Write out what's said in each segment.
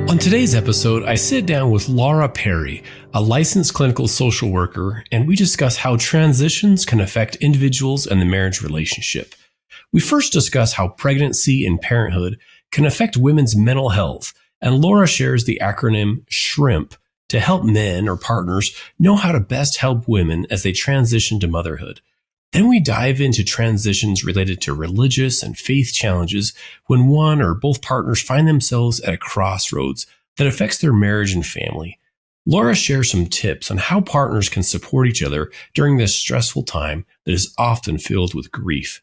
On today's episode, I sit down with Laura Parry, a licensed clinical social worker, and we discuss how transitions can affect individuals and the marriage relationship. We first discuss how pregnancy and parenthood can affect women's mental health, and Laura shares the acronym SHRIMP to help men or partners know how to best help women as they transition to motherhood. Then we dive into transitions related to religious and faith challenges when one or both partners find themselves at a crossroads that affects their marriage and family. Laura shares some tips on how partners can support each other during this stressful time that is often filled with grief.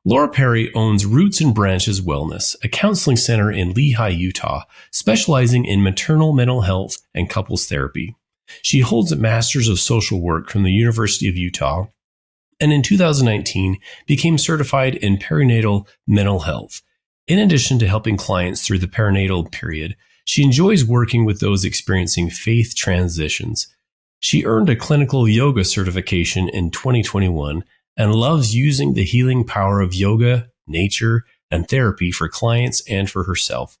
Laura Parry owns Roots and Branches Wellness, a counseling center in Lehi, Utah, specializing in maternal mental health and couples therapy. She holds a Master's of Social Work from the University of Utah, and in 2019 became certified in perinatal mental health. In addition to helping clients through the perinatal period, she enjoys working with those experiencing faith transitions. She earned a clinical yoga certification in 2021 and loves using the healing power of yoga, nature, and therapy for clients and for herself.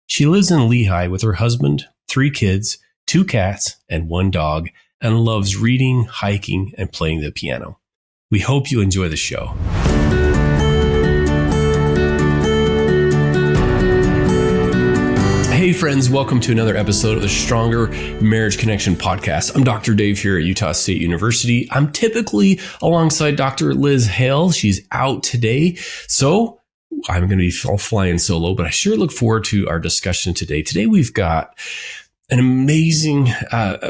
She lives in Lehi with her husband, 3 kids, 2 cats, and 1 dog, and loves reading, hiking, and playing the piano. We hope you enjoy the show. Hey friends, welcome to another episode of the Stronger Marriage Connection podcast. I'm Dr. Dave here at Utah State University. I'm typically alongside Dr. Liz Hale. She's out today, so I'm going to be flying solo, but I sure look forward to our discussion today. Today we've got an amazing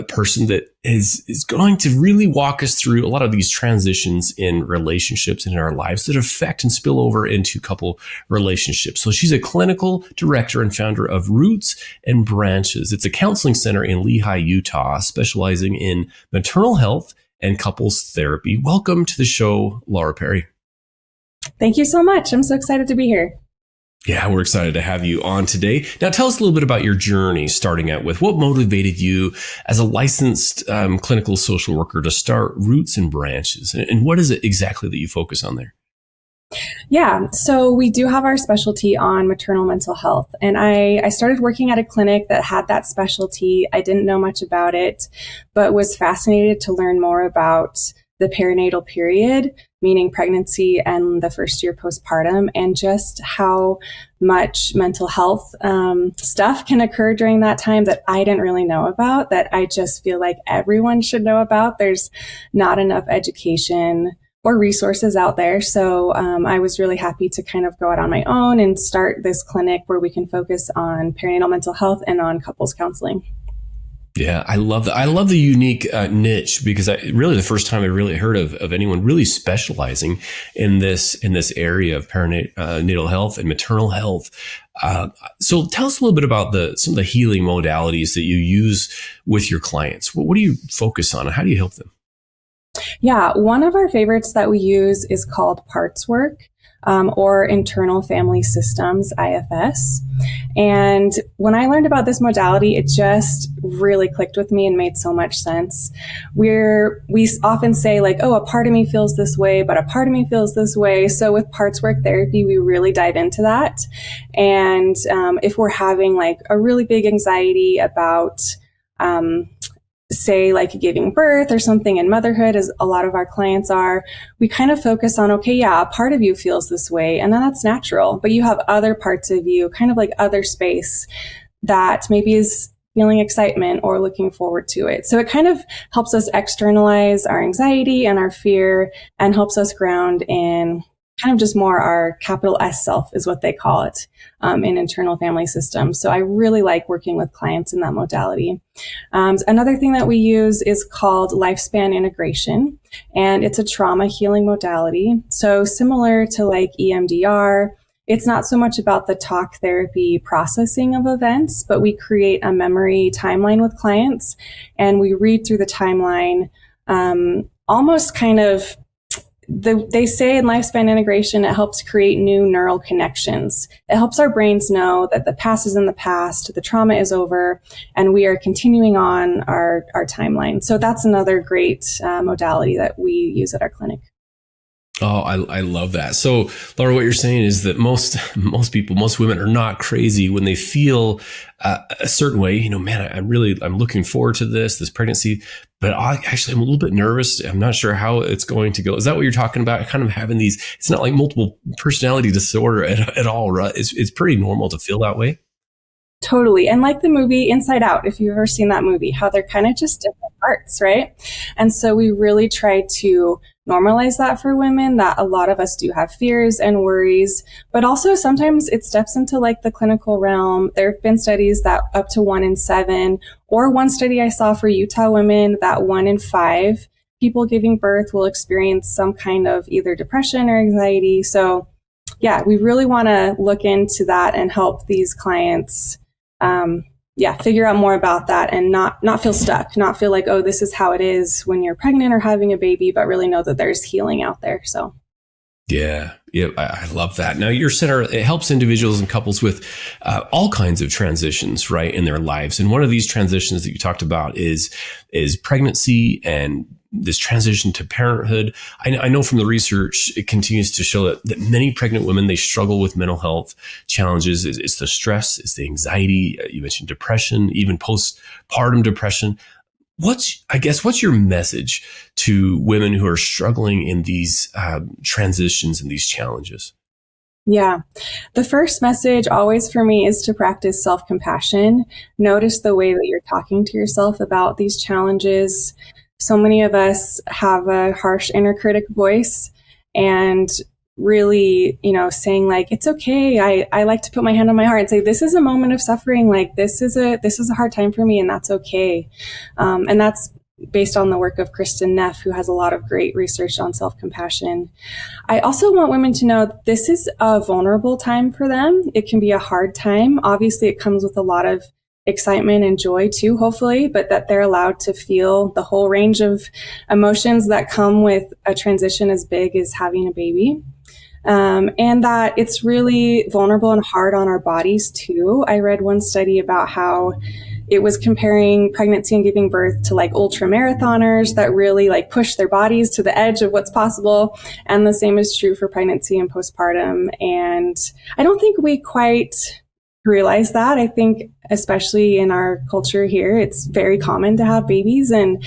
person that is going to really walk us through a lot of these transitions in relationships and in our lives that affect and spill over into couple relationships. So she's a clinical director and founder of Roots and Branches. It's a counseling center in Lehi, Utah, specializing in maternal health and couples therapy. Welcome to the show, Laura Parry. Thank you so much. I'm so excited to be here. Yeah, we're excited to have you on today. Now, tell us a little bit about your journey, starting out with what motivated you as a licensed clinical social worker to start Roots and Branches, and what is it exactly that you focus on there? Yeah, so we do have our specialty on maternal mental health, and I started working at a clinic that had that specialty. I didn't know much about it, but was fascinated to learn more about the perinatal period, meaning pregnancy and the first year postpartum, and just how much mental health stuff can occur during that time that I didn't really know about, that I just feel like everyone should know about. There's not enough education or resources out there. So I was really happy to kind of go out on my own and start this clinic where we can focus on perinatal mental health and on couples counseling. Yeah, I love that. I love the unique niche, because really the first time I really heard of anyone really specializing in this area of perinatal health and maternal health. So tell us a little bit about some of the healing modalities that you use with your clients. What do you focus on, and how do you help them? Yeah, one of our favorites that we use is called parts work. Or internal family systems, IFS. And when I learned about this modality, it just really clicked with me and made so much sense. We often say like, oh, a part of me feels this way, but a part of me feels this way. So with parts work therapy, we really dive into that. And if we're having like a really big anxiety about say like giving birth or something in motherhood, as a lot of our clients are, we kind of focus on, okay, yeah, a part of you feels this way, and then that's natural, but you have other parts of you, kind of like other space that maybe is feeling excitement or looking forward to it. So it kind of helps us externalize our anxiety and our fear and helps us ground in kind of just more our capital S self is what they call it in internal family systems. So I really like working with clients in that modality. Another thing that we use is called lifespan integration, and it's a trauma healing modality. So similar to like EMDR, it's not so much about the talk therapy processing of events, but we create a memory timeline with clients, and we read through the timeline almost kind of they say in lifespan integration, it helps create new neural connections. It helps our brains know that the past is in the past, the trauma is over, and we are continuing on our timeline. So that's another great modality that we use at our clinic. Oh, I love that. So, Laura, what you're saying is that most people, most women are not crazy when they feel a certain way. Man, I'm looking forward to this pregnancy, but I'm a little bit nervous. I'm not sure how it's going to go. Is that what you're talking about? Kind of having these. It's not like multiple personality disorder at all, right? It's pretty normal to feel that way. Totally. And like the movie Inside Out, if you've ever seen that movie, how they're kind of just different parts, right? And so we really try to normalize that for women, that a lot of us do have fears and worries, but also sometimes it steps into like the clinical realm. There have been studies that up to 1 in 7, or one study I saw for Utah women that 1 in 5 people giving birth will experience some kind of either depression or anxiety. So yeah, we really want to look into that and help these clients figure out more about that and not feel stuck, not feel like, oh, this is how it is when you're pregnant or having a baby, but really know that there's healing out there. So. Yeah, I love that. Now, your center, it helps individuals and couples with all kinds of transitions, right, in their lives. And one of these transitions that you talked about is pregnancy and this transition to parenthood. I know from the research, it continues to show that many pregnant women, they struggle with mental health challenges. It's the stress, it's the anxiety. You mentioned depression, even postpartum depression. What's your message to women who are struggling in these transitions and these challenges? Yeah. The first message always for me is to practice self-compassion. Notice the way that you're talking to yourself about these challenges. So many of us have a harsh inner critic voice, and really, saying like, it's okay. I like to put my hand on my heart and say, this is a moment of suffering. Like this is a hard time for me, and that's okay. And that's based on the work of Kristen Neff, who has a lot of great research on self-compassion. I also want women to know this is a vulnerable time for them. It can be a hard time. Obviously, it comes with a lot of excitement and joy too, hopefully, but that they're allowed to feel the whole range of emotions that come with a transition as big as having a baby. And that it's really vulnerable and hard on our bodies too. I read one study about how it was comparing pregnancy and giving birth to like ultra marathoners that really like push their bodies to the edge of what's possible. And the same is true for pregnancy and postpartum. And I don't think we quite realize that. I think especially in our culture here, it's very common to have babies, and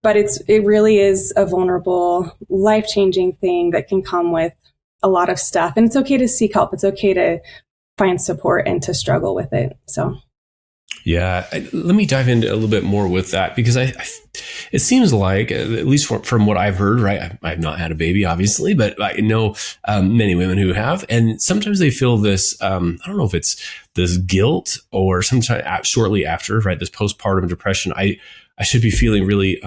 but it really is a vulnerable, life-changing thing that can come with a lot of stuff. And it's okay to seek help. It's okay to find support and to struggle with it. So. Yeah, let me dive into a little bit more with that, because it seems like, at least from what I've heard, right? I've not had a baby, obviously, but I know many women who have, and sometimes they feel this. I don't know if it's this guilt or sometimes shortly after, right? This postpartum depression. I should be feeling really,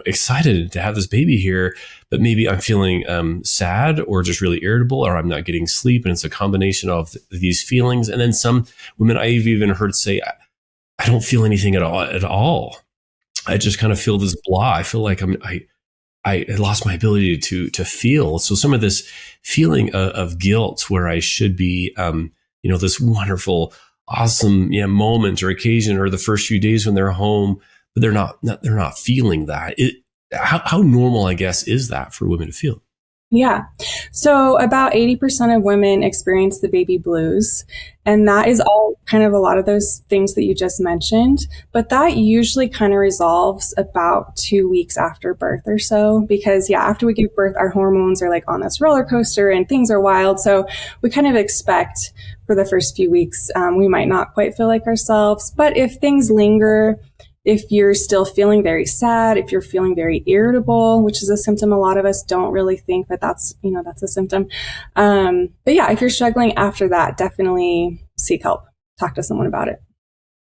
excited to have this baby here, but maybe I'm feeling sad or just really irritable, or I'm not getting sleep, and it's a combination of these feelings. And then some women I've even heard say, I don't feel anything at all. I just kind of feel this blah. I feel like I lost my ability to feel. So some of this feeling of guilt, where I should be, this wonderful, awesome moment or occasion, or the first few days when they're home, but they're not feeling that. How normal, I guess, is that for women to feel? Yeah. So about 80% of women experience the baby blues. And that is all kind of a lot of those things that you just mentioned. But that usually kind of resolves about 2 weeks after birth or so. Because after we give birth, our hormones are like on this roller coaster and things are wild. So we kind of expect for the first few weeks, we might not quite feel like ourselves. But if things linger, if you're still feeling very sad, if you're feeling very irritable, which is a symptom a lot of us don't really think that that's a symptom. But if you're struggling after that, definitely seek help. Talk to someone about it.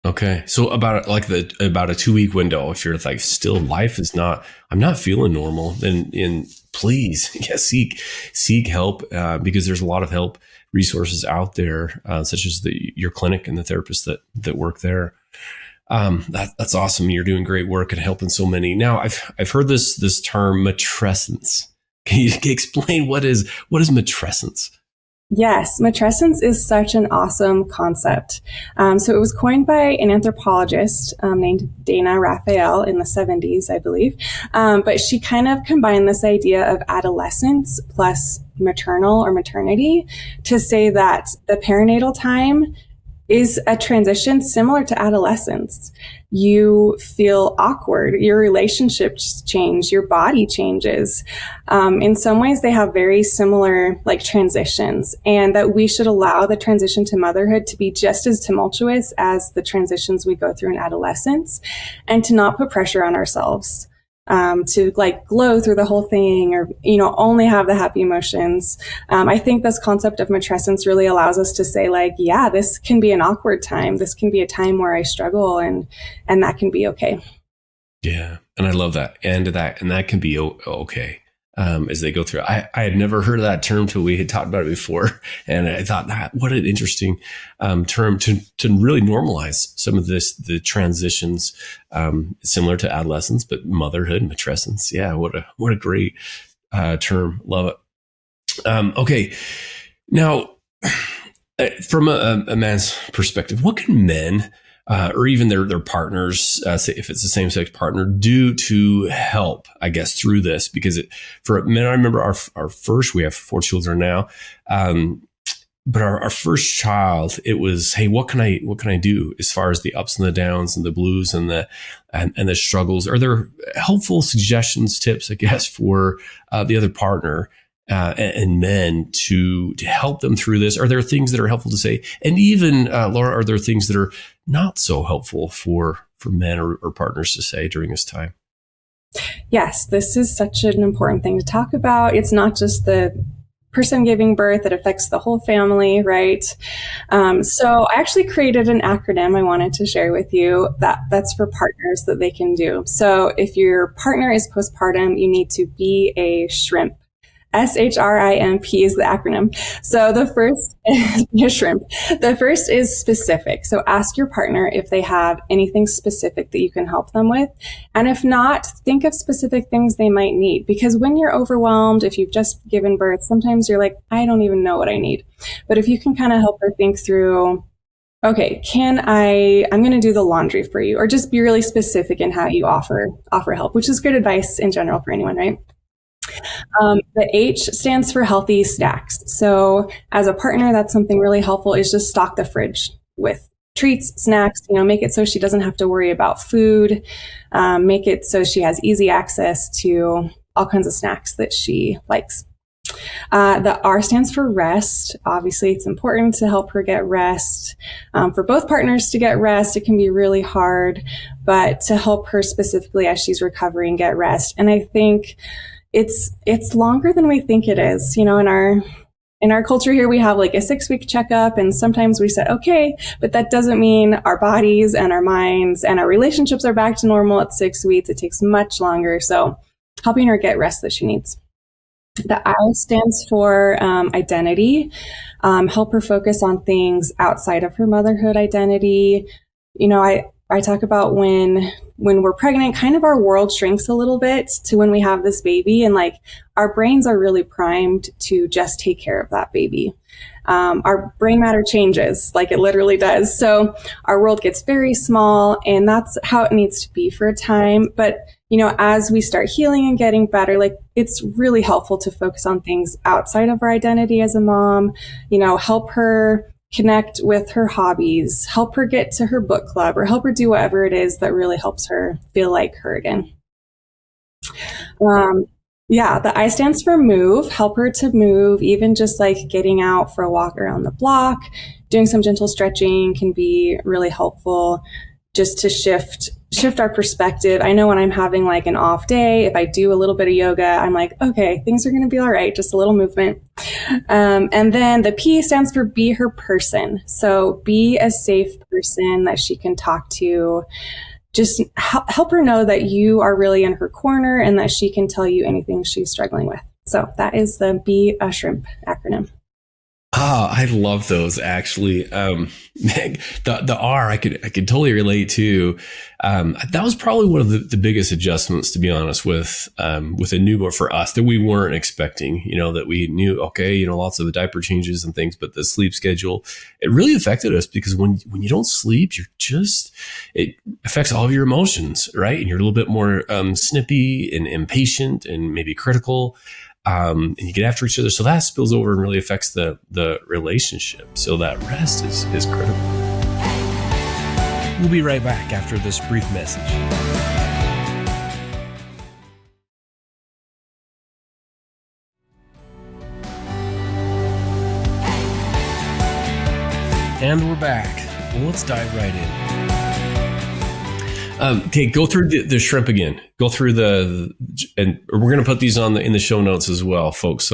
Okay. So about a 2-week window, if you're like still I'm not feeling normal, then please, seek help, because there's a lot of help resources out there, such as your clinic and the therapists that work there. That's awesome. You're doing great work and helping so many. Now, I've heard this term matrescence. Can you explain what is matrescence? Yes, matrescence is such an awesome concept. So it was coined by an anthropologist named Dana Raphael in the 70s, I believe. But she kind of combined this idea of adolescence plus maternal or maternity to say that the perinatal time is a transition similar to adolescence. You feel awkward, your relationships change, your body changes. In some ways, they have very similar like transitions, and that we should allow the transition to motherhood to be just as tumultuous as the transitions we go through in adolescence, and to not put pressure on ourselves to like glow through the whole thing or, only have the happy emotions. I think this concept of matrescence really allows us to say like, yeah, this can be an awkward time. This can be a time where I struggle and that can be okay. Yeah. And I love that. And that can be okay. As they go through. I had never heard of that term till we had talked about it before. And I thought, what an interesting term to really normalize some of the transitions, similar to adolescence, but motherhood, matrescence. Yeah, what a great term. Love it. Okay. Now, from a man's perspective, what can men or even their partners, say if it's a same-sex partner, do to help, I guess, through this? Because for men, I remember our first, we have 4 children now, but our first child, it was, hey, what can I do as far as the ups and the downs and the blues and the struggles? Are there helpful suggestions, tips, I guess, for the other partner? And men to help them through this? Are there things that are helpful to say? And even, Laura, are there things that are not so helpful for men or partners to say during this time? Yes, this is such an important thing to talk about. It's not just the person giving birth, it affects the whole family, right? So I actually created an acronym I wanted to share with you that's for partners that they can do. So if your partner is postpartum, you need to be a shrimp. SHRIMP is the acronym. So the first is shrimp. The first is specific. So ask your partner if they have anything specific that you can help them with. And if not, think of specific things they might need. Because when you're overwhelmed, if you've just given birth, sometimes you're like, I don't even know what I need. But if you can kind of help her think through, okay, I'm going to do the laundry for you, or just be really specific in how you offer help, which is good advice in general for anyone, right? The H stands for healthy snacks. So as a partner, that's something really helpful is just stock the fridge with treats, snacks, make it so she doesn't have to worry about food. Make it so she has easy access to all kinds of snacks that she likes. The R stands for rest. Obviously, it's important to help her get rest. For both partners to get rest, it can be really hard, but to help her specifically as she's recovering, get rest. And I think it's longer than we think it is. In our culture here, we have like a 6-week checkup, and sometimes we say, okay, but that doesn't mean our bodies and our minds and our relationships are back to normal at 6 weeks. It takes much longer. So helping her get rest that she needs. The I stands for identity. Help her focus on things outside of her motherhood identity. I talk about when we're pregnant, kind of our world shrinks a little bit to when we have this baby, and like our brains are really primed to just take care of that baby. Our brain matter changes, like it literally does. So our world gets very small, and that's how it needs to be for a time. But, as we start healing and getting better, like it's really helpful to focus on things outside of our identity as a mom, help her connect with her hobbies, help her get to her book club, or help her do whatever it is that really helps her feel like her again. The I stands for move, help her to move, even just like getting out for a walk around the block, doing some gentle stretching can be really helpful just to shift our perspective. I know when I'm having like an off day, if I do a little bit of yoga, I'm like, okay, things are going to be all right. Just a little movement. And then the P stands for be her person. So be a safe person that she can talk to. Just help her know that you are really in her corner and that she can tell you anything she's struggling with. So that is the Be a Shrimp acronym. Oh, I love those actually. The R I could totally relate to. That was probably one of the biggest adjustments, to be honest, with a newborn for us that we weren't expecting. That we knew, okay, lots of the diaper changes and things, but the sleep schedule, it really affected us because when you don't sleep, it affects all of your emotions, right? And you're a little bit more snippy and impatient and maybe critical. And you get after each other. So that spills over and really affects the relationship. So that rest is critical. We'll be right back after this brief message. And we're back. Well, let's dive right in. Okay, go through the shrimp again. Go through and we're going to put these in the show notes as well, folks.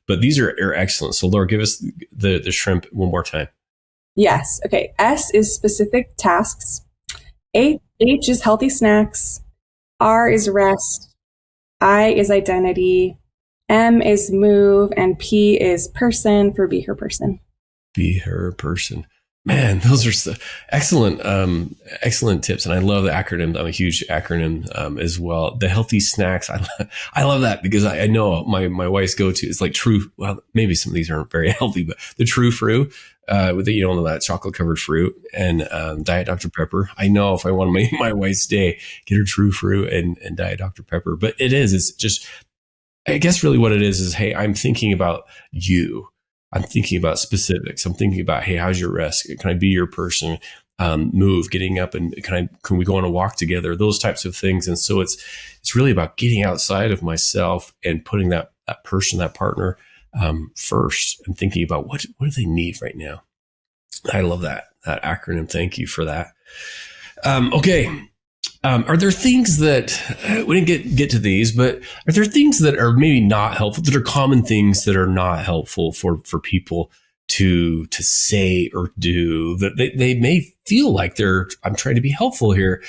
But these are excellent. So Laura, give us the shrimp one more time. Yes. Okay. S is specific tasks. H is healthy snacks. R is rest. I is identity. M is move, and P is person for be her person. Be her person. Man, those are excellent tips. And I love the acronym. I'm a huge acronym as well. The healthy snacks. I love that because I know my wife's go-to is like true. Well, maybe some of these aren't very healthy, but the true fruit, with that chocolate covered fruit and Diet Dr. Pepper. I know if I want to make my wife's day, get her true fruit and Diet Dr. Pepper. But it's just, I guess really what it is, hey, I'm thinking about you. I'm thinking about specifics. I'm thinking about, hey, how's your rest? Can I be your person? Move, getting up, and can we go on a walk together? Those types of things. And so it's really about getting outside of myself and putting that person, that partner, first, and thinking about what do they need right now. I love that acronym. Thank you for that. Okay. Are there things that we didn't get to these, but are there things that are maybe not helpful, that are common things that are not helpful for people to say or do, that they may feel like I'm trying to be helpful here,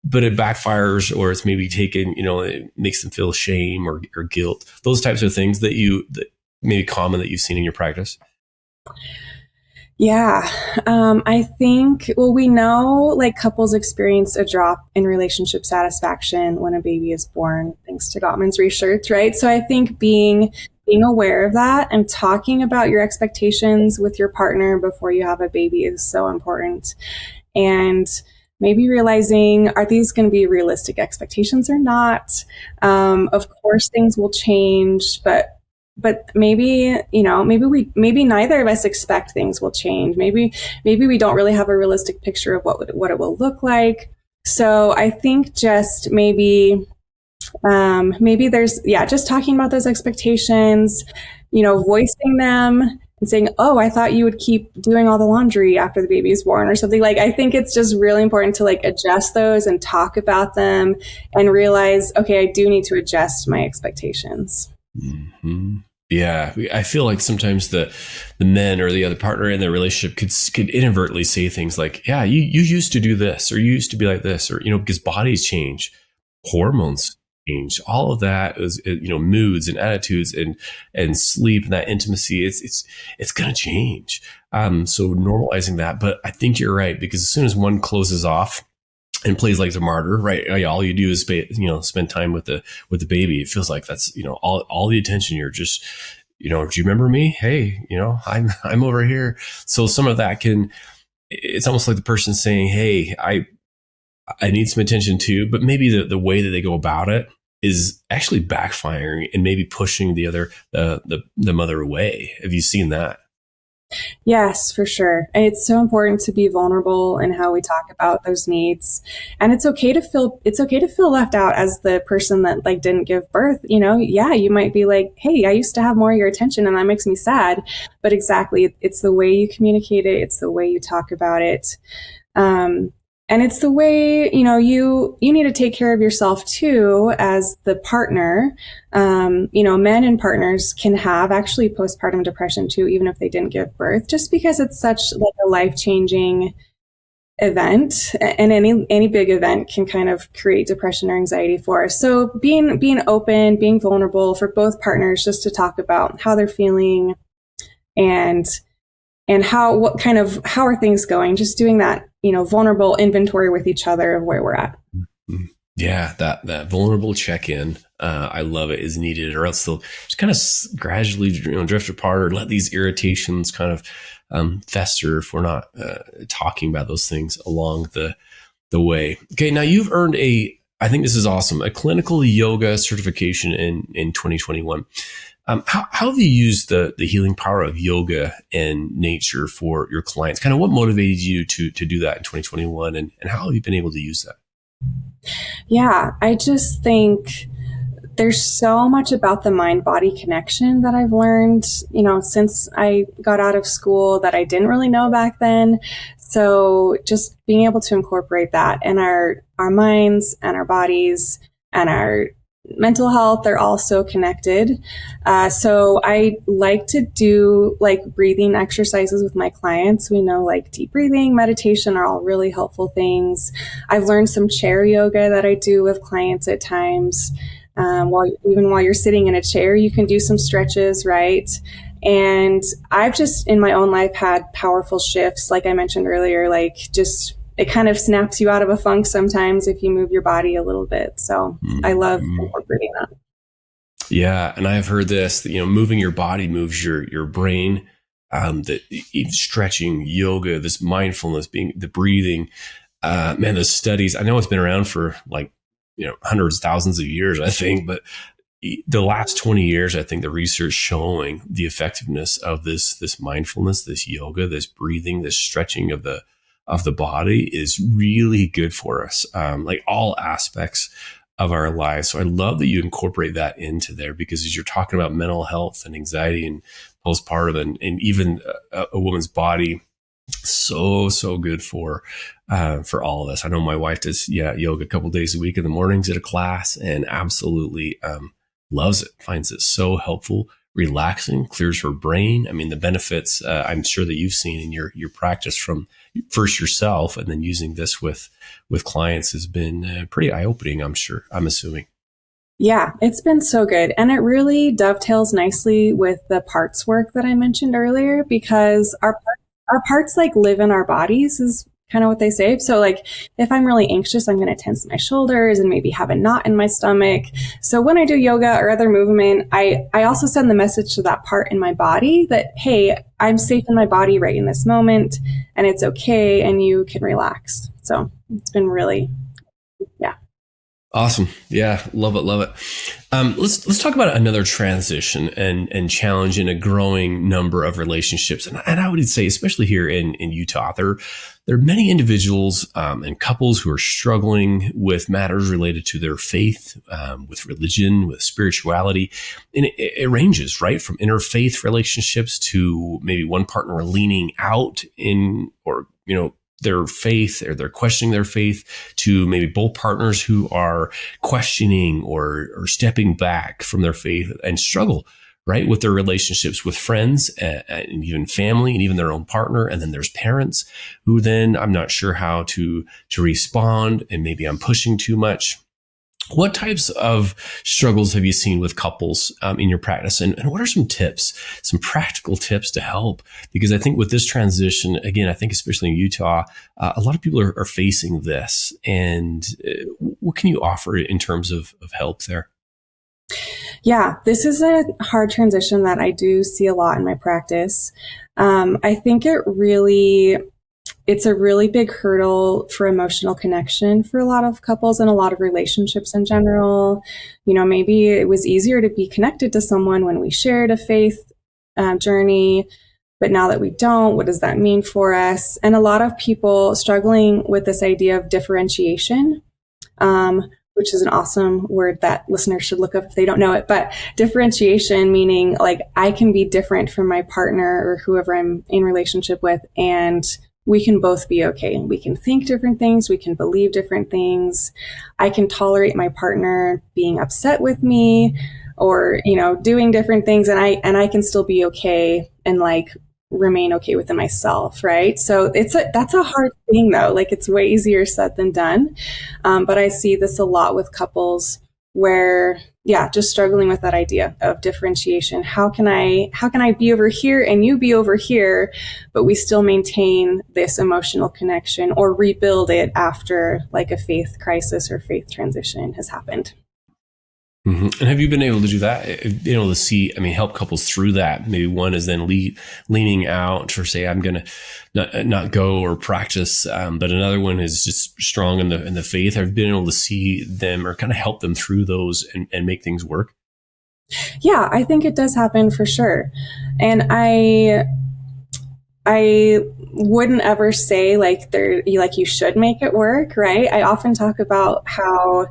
but it backfires, or it's maybe taken, it makes them feel shame or guilt, those types of things that maybe common that you've seen in your practice? Yeah. I think, we know like couples experience a drop in relationship satisfaction when a baby is born, thanks to Gottman's research, right? So I think being aware of that and talking about your expectations with your partner before you have a baby is so important. And maybe realizing, are these going to be realistic expectations or not? Of course, things will change, but maybe, maybe neither of us expect things will change. Maybe we don't really have a realistic picture of what it will look like. So I think just maybe there's, just talking about those expectations, voicing them and saying, oh, I thought you would keep doing all the laundry after the baby is born or something. Like, I think it's just really important to adjust those and talk about them and realize, okay, I do need to adjust my expectations. Mm-hmm. Yeah, I feel like sometimes the men or the other partner in their relationship could inadvertently say things like, yeah, you used to do this, or you used to be like this, or, because bodies change, hormones change, all of that is, moods and attitudes and sleep and that intimacy, it's going to change. So normalizing that. But I think you're right, because as soon as one closes off and plays like the martyr, right? All you do is spend time with the baby. It feels like that's, all the attention. You're just, do you remember me? Hey, I'm over here. So some of that it's almost like the person saying, hey, I need some attention too, but maybe the way that they go about it is actually backfiring and maybe pushing the mother away. Have you seen that? Yes, for sure. And it's so important to be vulnerable in how we talk about those needs. And it's okay to feel left out as the person that didn't give birth. You might be like, hey, I used to have more of your attention and that makes me sad. But exactly, it's the way you communicate it. It's the way you talk about it. And it's the way, you need to take care of yourself too, as the partner. Men and partners can have actually postpartum depression too, even if they didn't give birth, just because it's such a life-changing event, and any big event can kind of create depression or anxiety for us. So being open, being vulnerable for both partners, just to talk about how they're feeling and and how are things going? Just doing that, vulnerable inventory with each other of where we're at. Yeah, that vulnerable check-in, I love it, is needed, or else they'll just kind of gradually drift apart, or let these irritations kind of fester if we're not talking about those things along the way. Okay, now you've earned I think this is awesome, a clinical yoga certification in 2021. How have you used the healing power of yoga and nature for your clients? Kind of what motivated you to do that in 2021, and how have you been able to use that? Yeah, I just think there's so much about the mind-body connection that I've learned, since I got out of school that I didn't really know back then. So just being able to incorporate that in our minds and our bodies and our mental health, they're all so connected. So I like to do breathing exercises with my clients. We know deep breathing, meditation are all really helpful things. I've learned some chair yoga that I do with clients at times. While you're sitting in a chair, you can do some stretches, right? And I've just in my own life had powerful shifts, like I mentioned earlier, it kind of snaps you out of a funk sometimes if you move your body a little bit. So I love incorporating that. Yeah, and I've heard this, that, moving your body moves your brain, that stretching, yoga, this mindfulness, the breathing, man, the studies, I know it's been around for hundreds, thousands of years, I think, but the last 20 years, I think the research showing the effectiveness of this mindfulness, this yoga, this breathing, this stretching of the body is really good for us, all aspects of our lives. So I love that you incorporate that into there, because as you're talking about mental health and anxiety and postpartum and even a woman's body, so good for all of us. I know my wife does yoga a couple of days a week in the mornings at a class, and absolutely loves it, finds it so helpful, relaxing, clears her brain. I mean, the benefits I'm sure that you've seen in your practice from first yourself and then using this with clients has been pretty eye-opening, I'm assuming. Yeah, it's been so good. And it really dovetails nicely with the parts work that I mentioned earlier, because our parts live in our bodies is kind of what they say. So if I'm really anxious, I'm going to tense my shoulders and maybe have a knot in my stomach. So when I do yoga or other movement, I also send the message to that part in my body that, hey, I'm safe in my body right in this moment and it's okay and you can relax. So it's been really, yeah. Awesome. Yeah. Love it. Let's talk about another transition and challenge in a growing number of relationships. And I would say, especially here in Utah, there are many individuals and couples who are struggling with matters related to their faith, with religion, with spirituality. And it ranges, right, from interfaith relationships to maybe one partner leaning out in, or, their faith, or they're questioning their faith, to maybe both partners who are questioning or stepping back from their faith and struggle, right, with their relationships with friends and even family and even their own partner. And then there's parents who then I'm not sure how to respond, and maybe I'm pushing too much. What types of struggles have you seen with couples in your practice? And what are some tips, some practical tips to help? Because I think with this transition, again, I think especially in Utah, a lot of people are facing this. And what can you offer in terms of help there? Yeah, this is a hard transition that I do see a lot in my practice. I think it's a really big hurdle for emotional connection for a lot of couples and a lot of relationships in general. Maybe it was easier to be connected to someone when we shared a faith journey, but now that we don't, what does that mean for us? And a lot of people struggling with this idea of differentiation, which is an awesome word that listeners should look up if they don't know it. But differentiation meaning I can be different from my partner or whoever I'm in relationship with, and we can both be okay. We can think different things. We can believe different things. I can tolerate my partner being upset with me or, doing different things. And I can still be okay and remain okay within myself. Right. So that's a hard thing though. It's way easier said than done. But I see this a lot with couples where yeah, just struggling with that idea of differentiation. How can I be over here and you be over here, but we still maintain this emotional connection or rebuild it after like a faith crisis or faith transition has happened? Mm-hmm. And have you been able to do that? Been able to see, help couples through that? Maybe one is then leaning out or say, I'm going to not go or practice. But another one is just strong in the faith. Have you been able to see them or kind of help them through those and make things work? Yeah, I think it does happen for sure. And I wouldn't ever say like you should make it work, right? I often talk about how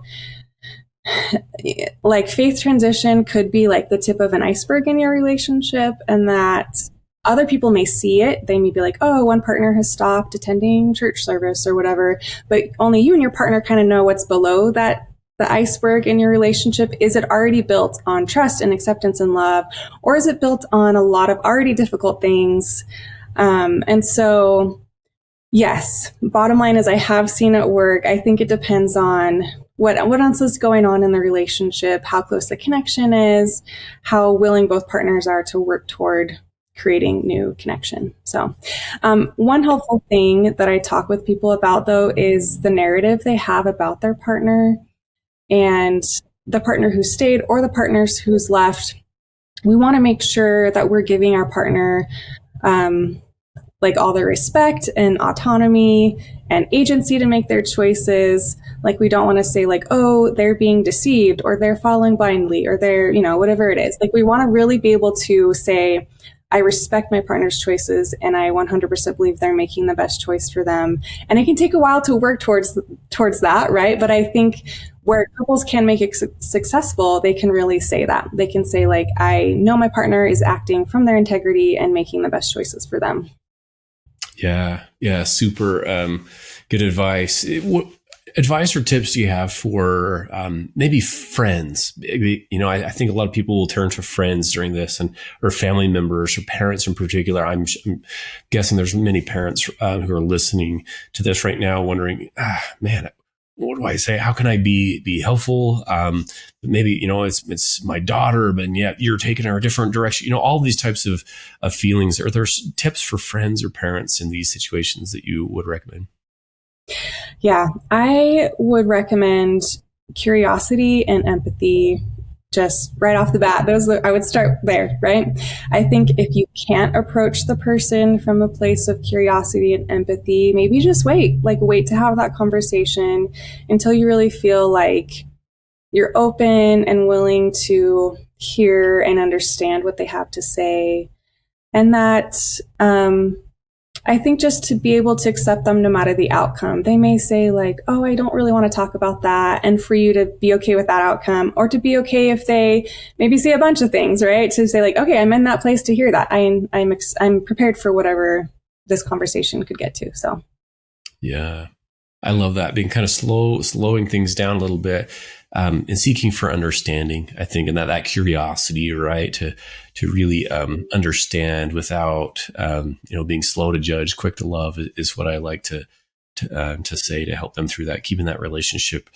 like faith transition could be like the tip of an iceberg in your relationship, and that other people may see it. They may be like, oh, one partner has stopped attending church service or whatever, but only you and your partner kind of know what's below that, the iceberg in your relationship. Is it already built on trust and acceptance and love, or is it built on a lot of already difficult things? And so, yes, bottom line is I have seen it work. I think it depends on what else is going on in the relationship, how close the connection is, how willing both partners are to work toward creating new connection. So one helpful thing that I talk with people about, though, is the narrative they have about their partner and the partner who stayed or the partners who's left. We want to make sure that we're giving our partner like all the respect and autonomy and agency to make their choices. Like, we don't want to say like, oh, they're being deceived or they're following blindly or they're, whatever it is. Like, we want to really be able to say, I respect my partner's choices and I 100% believe they're making the best choice for them. And it can take a while to work towards that, right? But I think where couples can make it successful, they can really say that. They can say like, I know my partner is acting from their integrity and making the best choices for them. Yeah, super good advice. What advice or tips do you have for maybe friends? I think a lot of people will turn to friends during this, or family members or parents in particular. I'm guessing there's many parents who are listening to this right now wondering, man, what do I say? How can I be helpful? Maybe, it's my daughter, but yet you're taking her a different direction. All these types of feelings. Are there tips for friends or parents in these situations that you would recommend? Yeah, I would recommend curiosity and empathy just right off the bat. I would start there, right? I think if you can't approach the person from a place of curiosity and empathy, maybe just wait to have that conversation until you really feel like you're open and willing to hear and understand what they have to say. And that, I think just to be able to accept them no matter the outcome. They may say like, oh, I don't really want to talk about that. And for you to be okay with that outcome, or to be okay if they maybe say a bunch of things, right? To say like, okay, I'm in that place to hear that. I'm prepared for whatever this conversation could get to. So. Yeah. I love that, being kind of slowing things down a little bit, and seeking for understanding, I think, and that curiosity, right, to really understand without being slow to judge, quick to love is what I like to say to help them through that, keeping that relationship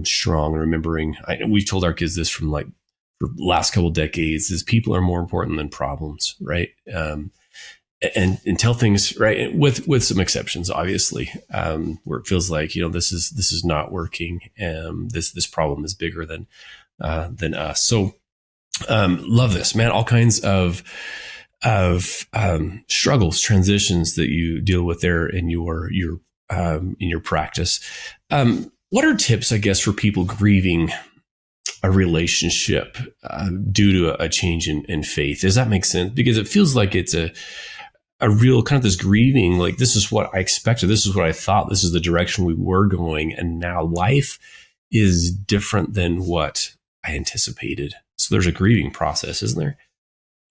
strong. Remembering, we've told our kids this for the last couple of decades: is people are more important than problems, right? And tell things right with some exceptions, obviously, where it feels like this is not working, and this problem is bigger than us. So love this, man. All kinds of struggles, transitions that you deal with there in your practice. What are tips, I guess, for people grieving a relationship due to a change in faith? Does that make sense? Because it feels like it's a real kind of this grieving, like, this is what I expected, this is what I thought, this is the direction we were going, and now life is different than what I anticipated. So there's a grieving process, isn't there?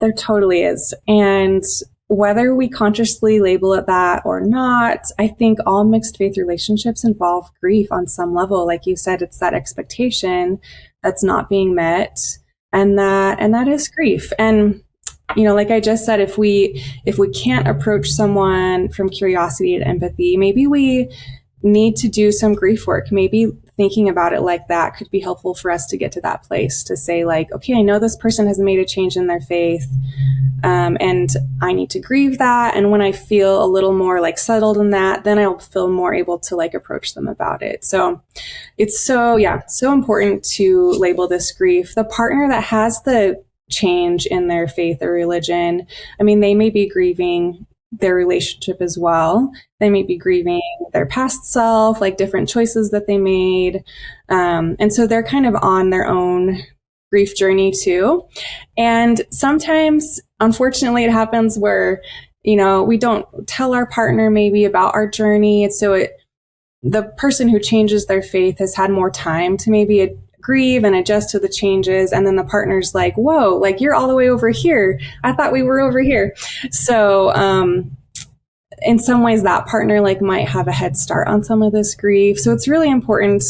There totally is. And whether we consciously label it that or not, I think all mixed faith relationships involve grief on some level. Like you said, it's that expectation that's not being met, and that is grief. And like I just said, if we can't approach someone from curiosity and empathy, maybe we need to do some grief work. Maybe thinking about it like that could be helpful for us to get to that place to say like, okay, I know this person has made a change in their faith. And I need to grieve that. And when I feel a little more like settled in that, then I'll feel more able to like approach them about it. So it's so important to label this grief. The partner that has the change in their faith or religion, I mean, they may be grieving their relationship as well. They may be grieving their past self, like different choices that they made. And so they're kind of on their own grief journey too. And sometimes, unfortunately, it happens where, we don't tell our partner maybe about our journey. And so the person who changes their faith has had more time to maybe grieve and adjust to the changes. And then the partner's like, whoa, like you're all the way over here. I thought we were over here. So, in some ways that partner like might have a head start on some of this grief. So it's really important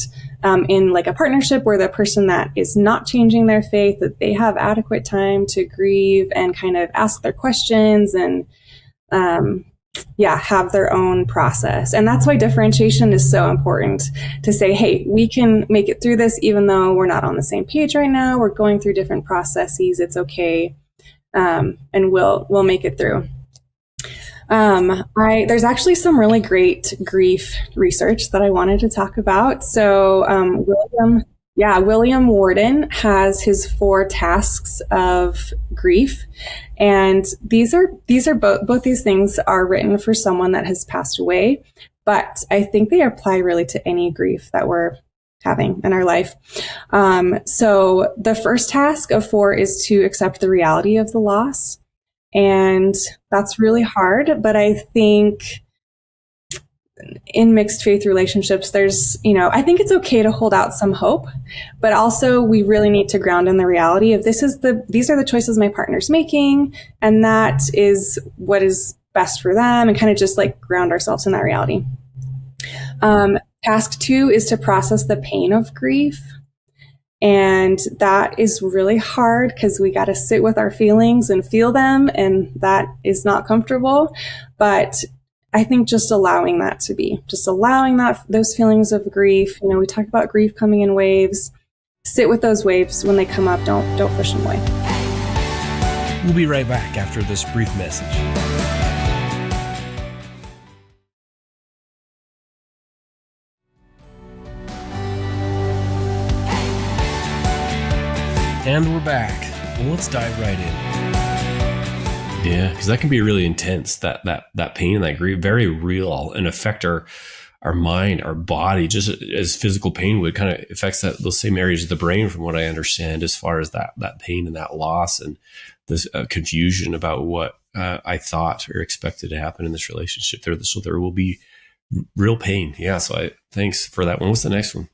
in like a partnership where the person that is not changing their faith, that they have adequate time to grieve and kind of ask their questions and have their own process. And that's why differentiation is so important, to say, hey, we can make it through this even though we're not on the same page right now. We're going through different processes. It's okay. And we'll make it through. There's actually some really great grief research that I wanted to talk about. So, William Worden has his 4 tasks of grief. And these are both these things are written for someone that has passed away, but I think they apply really to any grief that we're having in our life. So the first task of 4 is to accept the reality of the loss. And that's really hard, but I think in mixed faith relationships, there's, I think it's okay to hold out some hope, but also we really need to ground in the reality of these are the choices my partner's making, and that is what is best for them, and kind of just like ground ourselves in that reality. Task 2 is to process the pain of grief. And that is really hard because we got to sit with our feelings and feel them. And that is not comfortable. But I think just allowing those feelings of grief, we talk about grief coming in waves. Sit with those waves when they come up. Don't push them away. We'll be right back after this brief message. And we're back. Well, let's dive right in. Yeah, because that can be really intense. That pain and that grief, very real, and affect our mind, our body, just as physical pain would. Kind of affects those same areas of the brain, from what I understand, as far as that pain and that loss and this confusion about what I thought or expected to happen in this relationship. So there will be real pain. Yeah. So thanks for that one. What's the next one?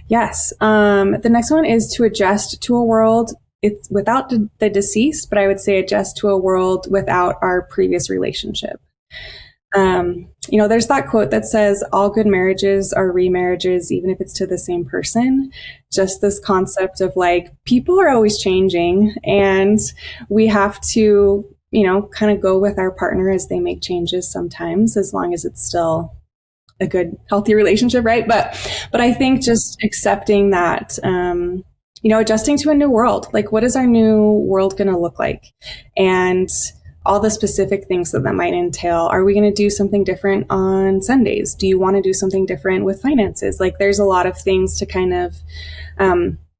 Yes. The next one is to adjust to a world. It's without the deceased, but I would say adjust to a world without our previous relationship. There's that quote that says all good marriages are remarriages, even if it's to the same person. Just this concept of like, people are always changing, and we have to, kind of go with our partner as they make changes sometimes, as long as it's still a good, healthy relationship, right? But I think just accepting that, adjusting to a new world, like what is our new world going to look like? And all the specific things that might entail. Are we going to do something different on Sundays? Do you want to do something different with finances? Like there's a lot of things to kind of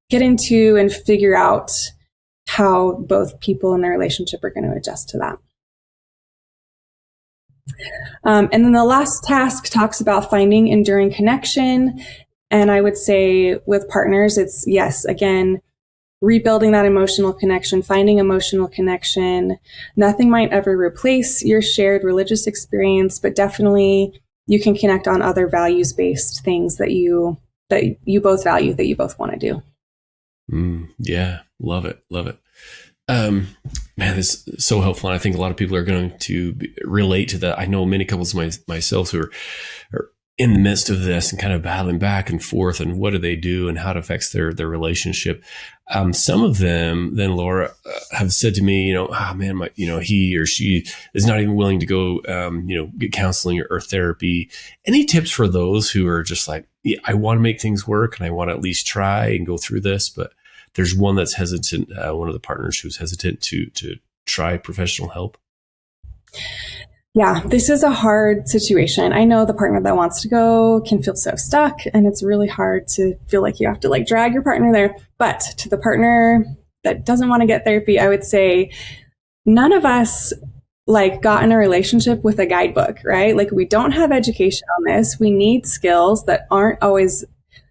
get into and figure out how both people in their relationship are going to adjust to that. And then the last task talks about finding enduring connection. And I would say with partners, it's, yes, again, rebuilding that emotional connection, finding emotional connection. Nothing might ever replace your shared religious experience, but definitely you can connect on other values-based things that you both value, that you both want to do. Yeah, love it. Man, this is so helpful. And I think a lot of people are going to relate to that. I know many couples myself who are in the midst of this and kind of battling back and forth and what do they do and how it affects their relationship. Some of them then, Laura, have said to me, man, he or she is not even willing to go, get counseling or therapy. Any tips for those who are just like, yeah, I want to make things work and I want to at least try and go through this, but there's one that's hesitant, one of the partners who's hesitant to try professional help? Yeah, this is a hard situation. I know the partner that wants to go can feel so stuck, and it's really hard to feel like you have to like drag your partner there. But to the partner that doesn't want to get therapy, I would say none of us like got in a relationship with a guidebook, right? Like we don't have education on this. We need skills that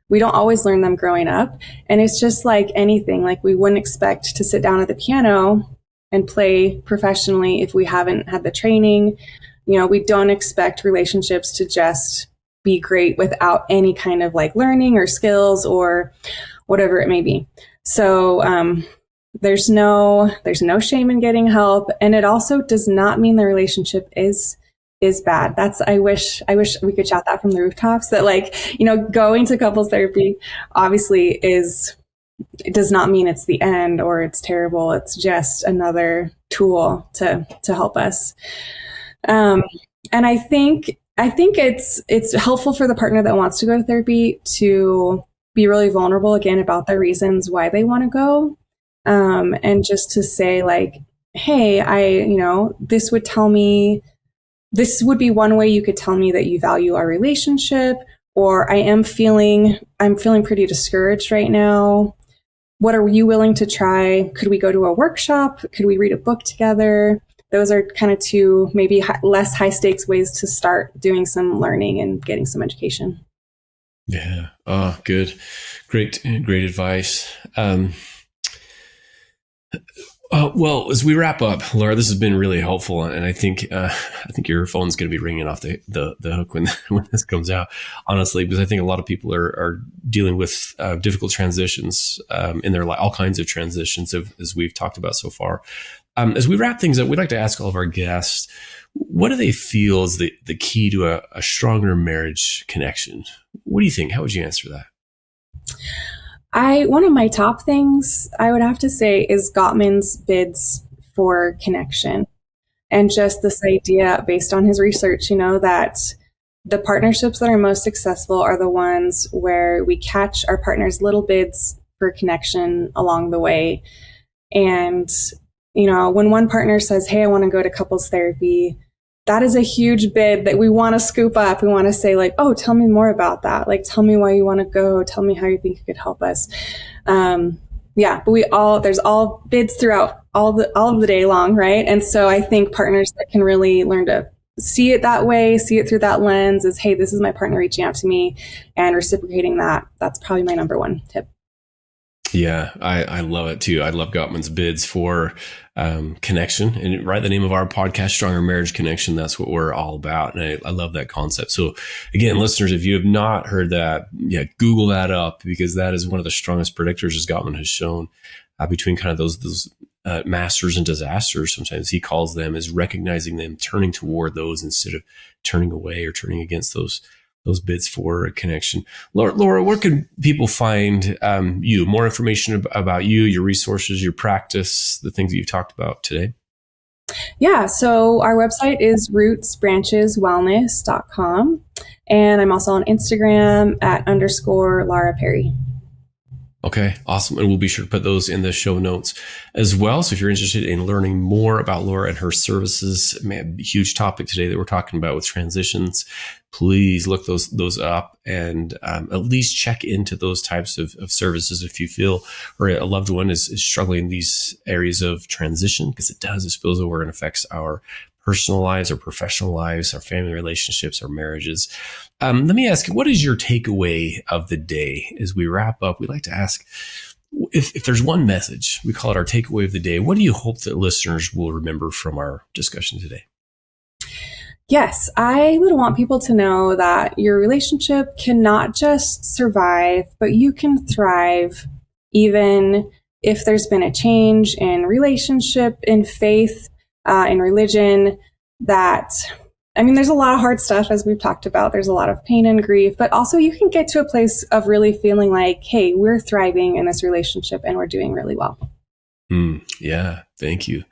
we don't always learn them growing up. And it's just like anything, like we wouldn't expect to sit down at the piano and play professionally if we haven't had the training. We don't expect relationships to just be great without any kind of like learning or skills or whatever it may be. So there's no shame in getting help, and it also does not mean the relationship is bad. I wish we could shout that from the rooftops, that like, going to couples therapy obviously it does not mean it's the end or it's terrible. It's just another tool to help us. And I think it's helpful for the partner that wants to go to therapy to be really vulnerable again about their reasons why they want to go. And just to say like, hey, this would be one way you could tell me that you value our relationship, or I'm feeling pretty discouraged right now. What are you willing to try? Could we go to a workshop? Could we read a book together? Those are kind of two maybe less high stakes ways to start doing some learning and getting some education. Yeah. Oh, good. Great advice. Well, as we wrap up, Laura, this has been really helpful, and I think your phone's going to be ringing off the hook when this comes out. Honestly, because I think a lot of people are dealing with difficult transitions in their life, all kinds of transitions, as we've talked about so far. As we wrap things up, we'd like to ask all of our guests, what do they feel is the key to a stronger marriage connection? What do you think? How would you answer that? One of my top things I would have to say is Gottman's bids for connection, and just this idea based on his research, that the partnerships that are most successful are the ones where we catch our partner's little bids for connection along the way. And, when one partner says, hey, I want to go to couples therapy, that is a huge bid that we want to scoop up. We want to say like, oh, tell me more about that. Like, tell me why you want to go. Tell me how you think you could help us. But there's all bids throughout all of the day long. Right. And so I think partners that can really learn to see it that way, see it through that lens is, hey, this is my partner reaching out to me, and reciprocating that. That's probably my number one tip. Yeah, I love it too. I love Gottman's bids for connection, and right, the name of our podcast, Stronger Marriage Connection. That's what we're all about, and I love that concept. So, again, listeners, if you have not heard that, Google that up, because that is one of the strongest predictors, as Gottman has shown, between kind of those masters and disasters. Sometimes he calls them, is recognizing them, turning toward those instead of turning away or turning against those bids for a connection. Laura, where can people find you? More information about you, your resources, your practice, the things that you've talked about today? Yeah, so our website is rootsbrancheswellness.com. And I'm also on Instagram at _Laura Parry. Okay, awesome. And we'll be sure to put those in the show notes as well. So if you're interested in learning more about Laura and her services, man, huge topic today that we're talking about with transitions, please look those up and at least check into those types of services if you feel or a loved one is struggling in these areas of transition, because it spills over and affects our personal lives, our professional lives, our family relationships, our marriages. Let me ask, what is your takeaway of the day? As we wrap up, we like to ask, if there's one message, we call it our takeaway of the day, what do you hope that listeners will remember from our discussion today? Yes, I would want people to know that your relationship cannot just survive, but you can thrive even if there's been a change in relationship, in faith, in religion, that I mean, there's a lot of hard stuff, as we've talked about. There's a lot of pain and grief, but also you can get to a place of really feeling like, hey, we're thriving in this relationship and we're doing really well. Yeah, thank you.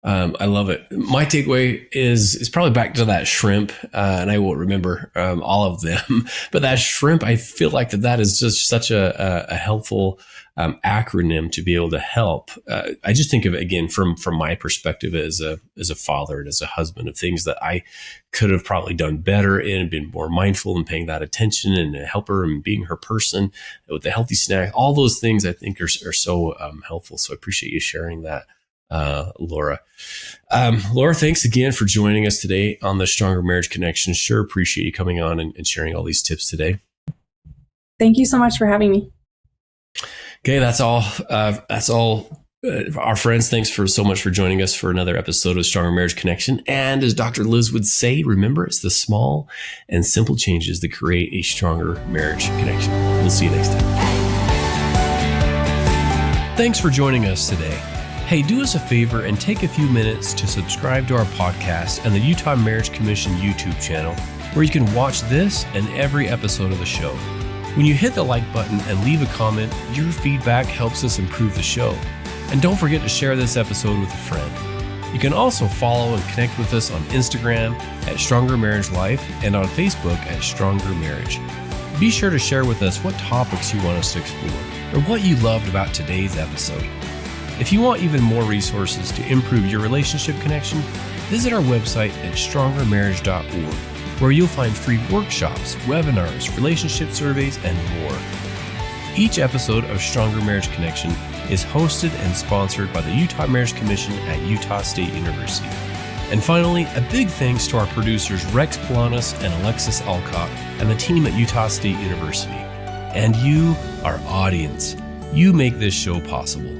I love it. My takeaway is probably back to that shrimp, and I won't remember all of them, but that shrimp, I feel like that is just such a helpful acronym to be able to help. I just think of it again from my perspective as a father and as a husband, of things that I could have probably done better and been more mindful and paying that attention and help her and being her person with the healthy snack. All those things I think are so helpful. So I appreciate you sharing that. Laura. Laura, thanks again for joining us today on the Stronger Marriage Connection. Sure appreciate you coming on and sharing all these tips today. Thank you so much for having me. Okay, that's all. Our friends, thanks so much for joining us for another episode of Stronger Marriage Connection. And as Dr. Liz would say, remember, it's the small and simple changes that create a stronger marriage connection. We'll see you next time. Thanks for joining us today. Hey, do us a favor and take a few minutes to subscribe to our podcast and the Utah Marriage Commission YouTube channel, where you can watch this and every episode of the show. When you hit the like button and leave a comment, your feedback helps us improve the show. And don't forget to share this episode with a friend. You can also follow and connect with us on Instagram at Stronger Marriage Life and on Facebook at Stronger Marriage. Be sure to share with us what topics you want us to explore or what you loved about today's episode. If you want even more resources to improve your relationship connection, visit our website at strongermarriage.org, where you'll find free workshops, webinars, relationship surveys, and more. Each episode of Stronger Marriage Connection is hosted and sponsored by the Utah Marriage Commission at Utah State University. And finally, a big thanks to our producers Rex Polanis and Alexis Alcott and the team at Utah State University. And you, our audience, you make this show possible.